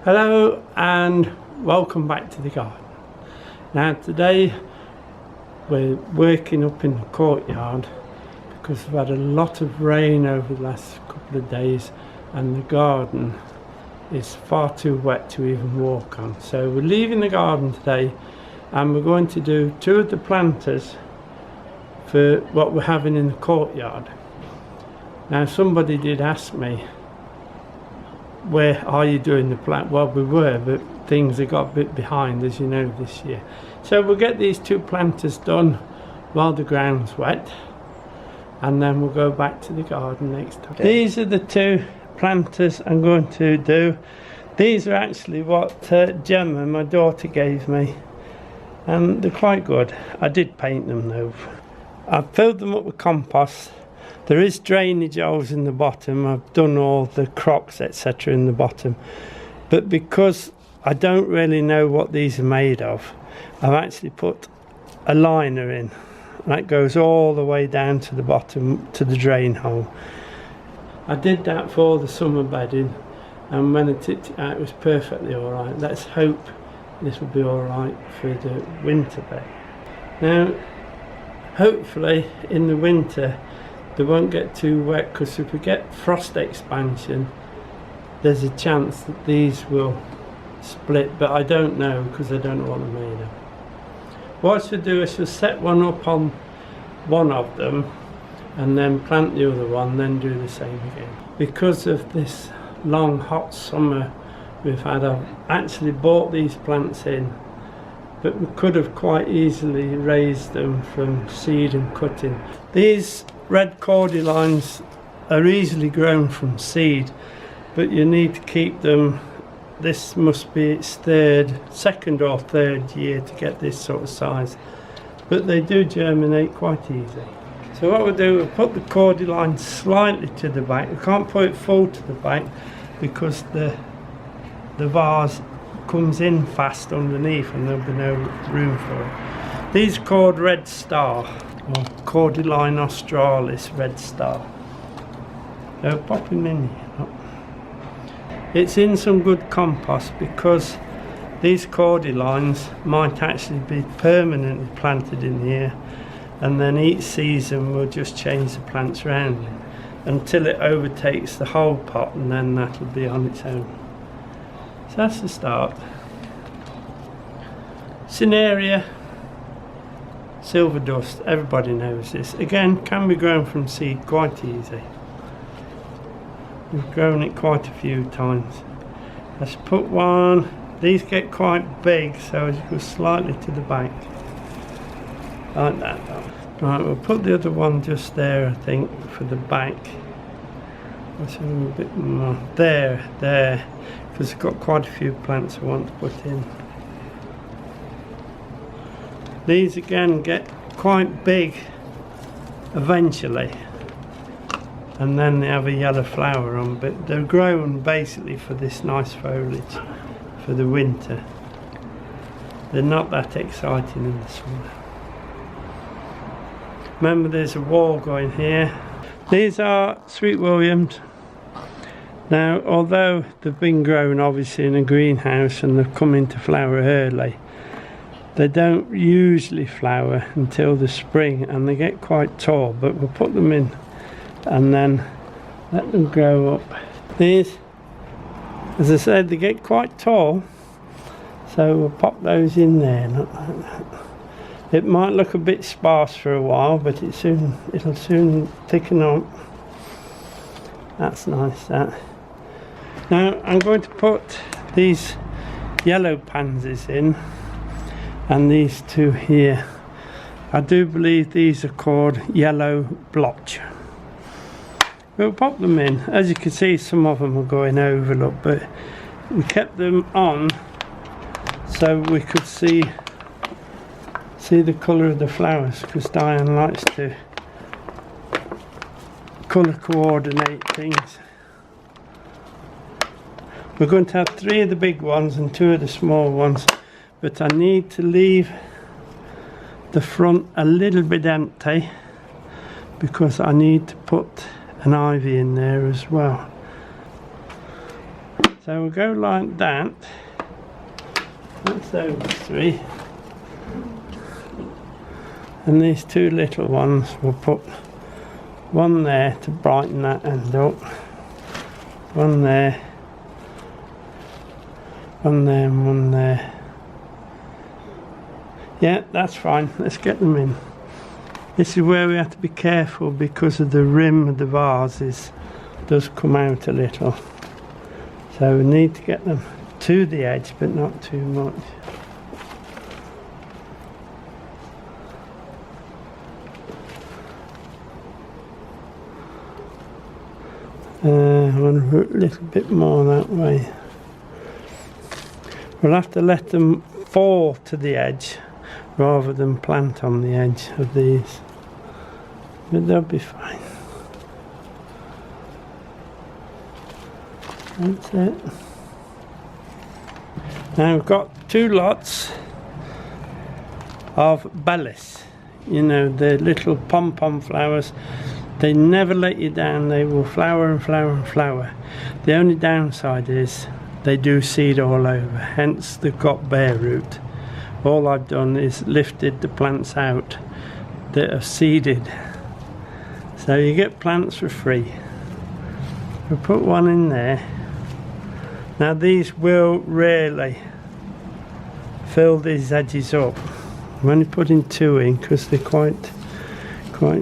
Hello and welcome back to the garden. Now today we're working up in the courtyard because we've had a lot of rain over the last couple of days and the garden is far too wet to even walk on. So we're leaving the garden today and we're going to do two of the planters for what we're having in the courtyard. Now somebody did ask me, where are you doing the plant? Well, we were, but things have got a bit behind, as you know, this year. So we'll get these two planters done while the ground's wet, and then we'll go back to the garden next time. Okay. These are the two planters I'm going to do. These are actually what Gemma, my daughter, gave me, and they're quite good. I did paint them though. I filled them up with compost. There is drainage holes in the bottom. I've done all the crocks etc in the bottom, but because I don't really know what these are made of, I've actually put a liner in that goes all the way down to the bottom to the drain hole. I did that for the summer bedding, and when I tipped it out it was perfectly alright. Let's hope this will be alright for the winter bed. Now hopefully in the winter they won't get too wet, because if we get frost expansion there's a chance that these will split, but I don't know because I don't know what they're made of. What I should do is just set one up on one of them and then plant the other one, then do the same again. Because of this long hot summer we've had, I've actually bought these plants in, but we could have quite easily raised them from seed and cutting. These red cordylines are easily grown from seed, but you need to keep them. This must be its second or third year to get this sort of size, but they do germinate quite easy. So what we'll do, we'll put the cordyline slightly to the back. We can't put it full to the back because the vase comes in fast underneath and there'll be no room for it. These are called Red Star, or Cordyline australis Red Star. So pop him in here. It's in some good compost because these cordylines might actually be permanently planted in here, and then each season we'll just change the plants around until it overtakes the whole pot, and then that'll be on its own. So that's the start. Cineraria, silver dust, everybody knows this. Again, can be grown from seed quite easy. We've grown it quite a few times. Let's put one. These get quite big, so as you go slightly to the back, like that. Right, we'll put the other one just there, I think, for the back. That's a little bit more. There, because I've got quite a few plants I want to put in. These again get quite big eventually, and then they have a yellow flower on, but they're grown basically for this nice foliage for the winter. They're not that exciting in the summer. Remember, there's a wall going here. These are Sweet Williams. Now, although they've been grown obviously in a greenhouse and they've come into flower early, they don't usually flower until the spring, and they get quite tall, but we'll put them in and then let them grow up. These, as I said, they get quite tall, so we'll pop those in there, not like that. It might look a bit sparse for a while, but it'll soon thicken up. That's nice, that. Now I'm going to put these yellow pansies in, and these two here. I do believe these are called yellow blotch. We'll pop them in. As you can see, some of them are going over, look, but we kept them on so we could see the colour of the flowers, because Diane likes to colour coordinate things. We're going to have 3 of the big ones and 2 of the small ones, but I need to leave the front a little bit empty because I need to put an ivy in there as well. So we'll go like that. That's those three. And these two little ones, we'll put one there to brighten that end up. One there. One there and one there. Yeah, that's fine. Let's get them in. This is where we have to be careful because of the rim of the vases does come out a little. So we need to get them to the edge, but not too much. I want to put a little bit more that way. We'll have to let them fall to the edge rather than plant on the edge of these, but they'll be fine. That's it. Now we've got two lots of bellis, you know, the little pom-pom flowers. They never let you down. They will flower and flower and flower. The only downside is they do seed all over, hence they've got bare root. All I've done is lifted the plants out that are seeded, so you get plants for free. We'll put one in there. Now these will rarely fill these edges up. I'm only putting two in because they're quite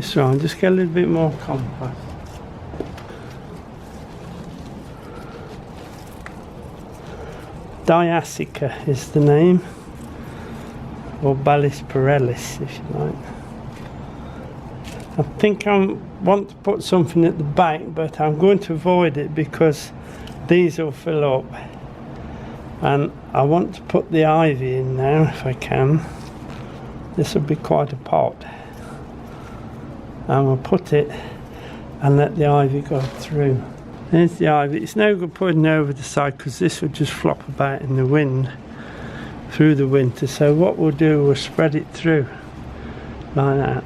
strong. Just get a little bit more compost. Diassica is the name, or bellis perellis if you like. I think I want to put something at the back, but I'm going to avoid it because these will fill up, and I want to put the ivy in now if I can. This will be quite a pot, and we'll put it and let the ivy go through. There's the ivy. It's no good putting it over the side because this will just flop about in the wind through the winter. So what we'll do, we'll spread it through like that.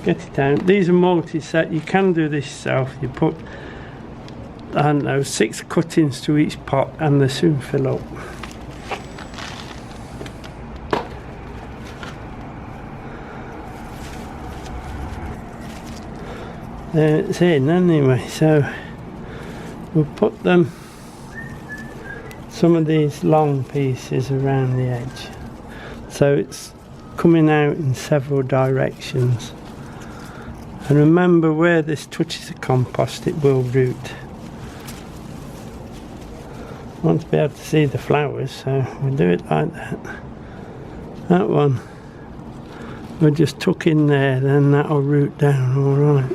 Get it down. These are multi-set. You can do this yourself. You put, I don't know, 6 cuttings to each pot and they soon fill up. There it's in anyway, so we'll put them, some of these long pieces around the edge, so it's coming out in several directions. And remember, where this touches the compost it will root. I want to be able to see the flowers, so we'll do it like that. That one we'll just tuck in there, then that'll root down alright.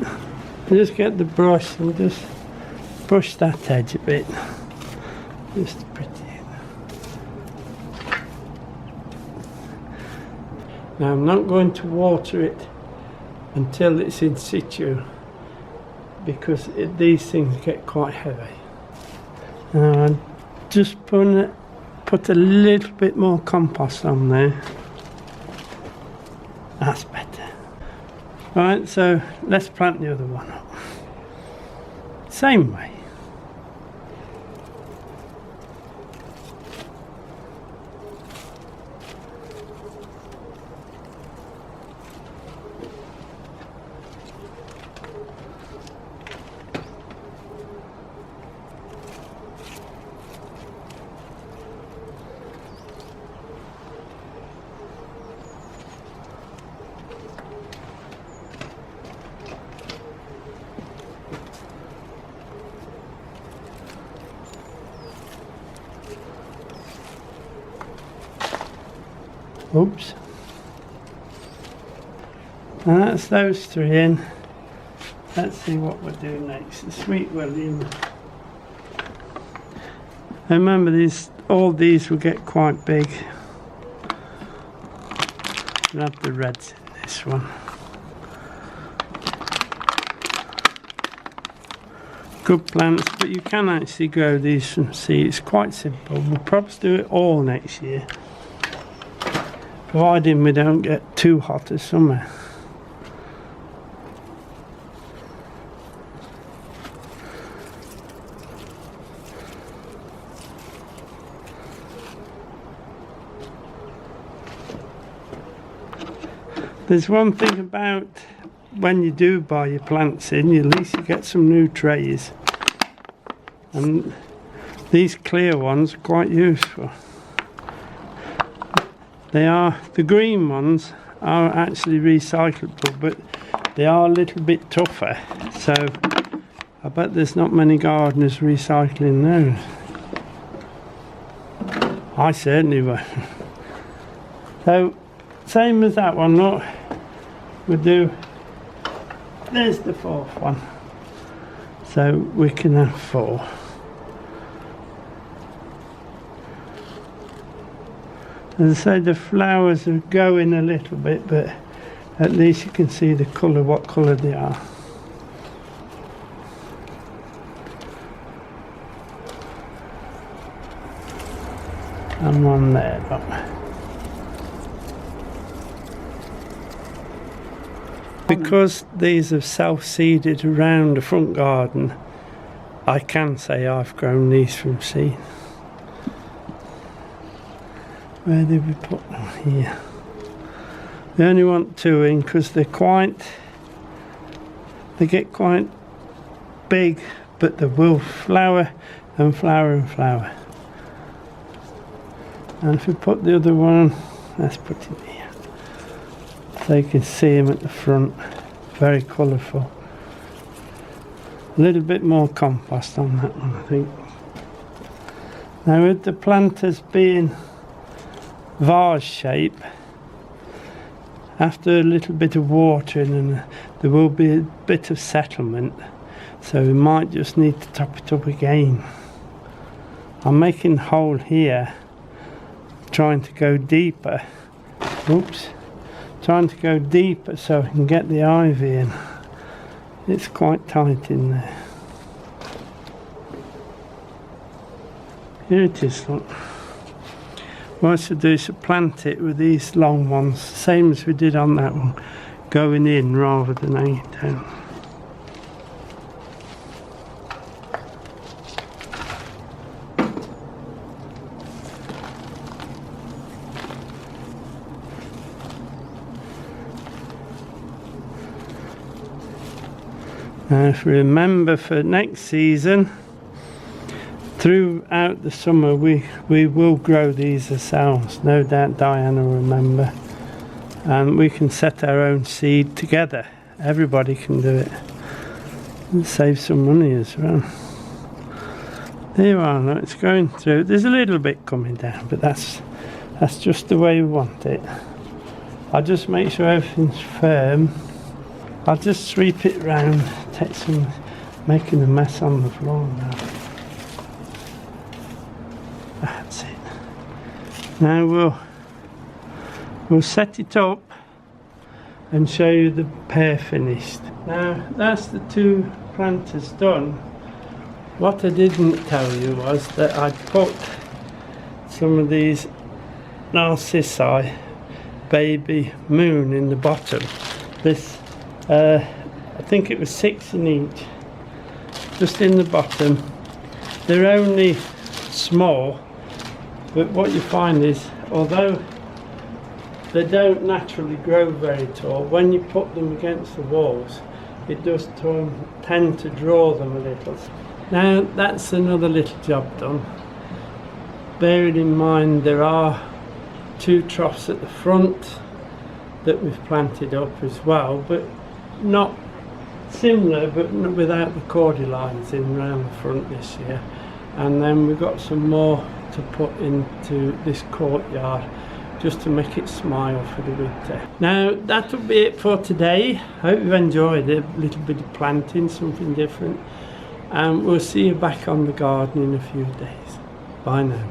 Just get the brush and just brush that edge a bit, just to pretty it. Now I'm not going to water it until it's in situ because these things get quite heavy. Now I'm just put a little bit more compost on there. That's better. Right, so let's plant the other one up. Same way. Oops. And that's those 3 in. Let's see what we'll do next. The Sweet William. Remember, all these will get quite big. We'll have the reds in this one. Good plants, but you can actually grow these from seed. It's quite simple. We'll probably do it all next year, providing we don't get too hot this summer. There's one thing about when you do buy your plants in, at least you get some new trays, and these clear ones are quite useful. The green ones are actually recyclable, but they are a little bit tougher, so I bet there's not many gardeners recycling those. I certainly will. So same as that one, look, we'll do, there's the fourth one, so we can have 4. As I say, the flowers are going a little bit, but at least you can see the colour, what colour they are. And one there, look. Because these have self-seeded around the front garden, I can say I've grown these from seed. Where did we put them? Here. We only want 2 in because they get quite big, but they will flower and flower and flower. And if we put the other one, let's put it here, so you can see them at the front, very colourful. A little bit more compost on that one, I think. Now with the planters being vase shape, after a little bit of watering, and there will be a bit of settlement, so we might just need to top it up again. I'm making a hole here, trying to go deeper. Oops, trying to go deeper so I can get the ivy in. It's quite tight in there. Here it is, look. What I should do is to plant it with these long ones, same as we did on that one, going in rather than hanging down. Now if we remember for next season, throughout the summer we will grow these ourselves, no doubt Diana will remember, and we can set our own seed together. Everybody can do it and save some money as well. There you are, look, it's going through. There's a little bit coming down, but that's just the way we want it. I'll just make sure everything's firm. I'll just sweep it round, making a mess on the floor now. That's it. Now we'll set it up and show you the pair finished. Now that's the 2 planters done. What I didn't tell you was that I'd put some of these narcissi baby moon in the bottom. This I think it was 6 in each, just in the bottom. They're only small, but what you find is, although they don't naturally grow very tall, when you put them against the walls, it does tend to draw them a little. Now that's another little job done. Bearing in mind there are 2 troughs at the front that we've planted up as well, but not similar, but without the Cordylines in around the front this year. And then we've got some more to put into this courtyard just to make it smile for the winter. Now that'll be it for today. Hope you've enjoyed it, a little bit of planting, something different, and we'll see you back on the garden in a few days. Bye now.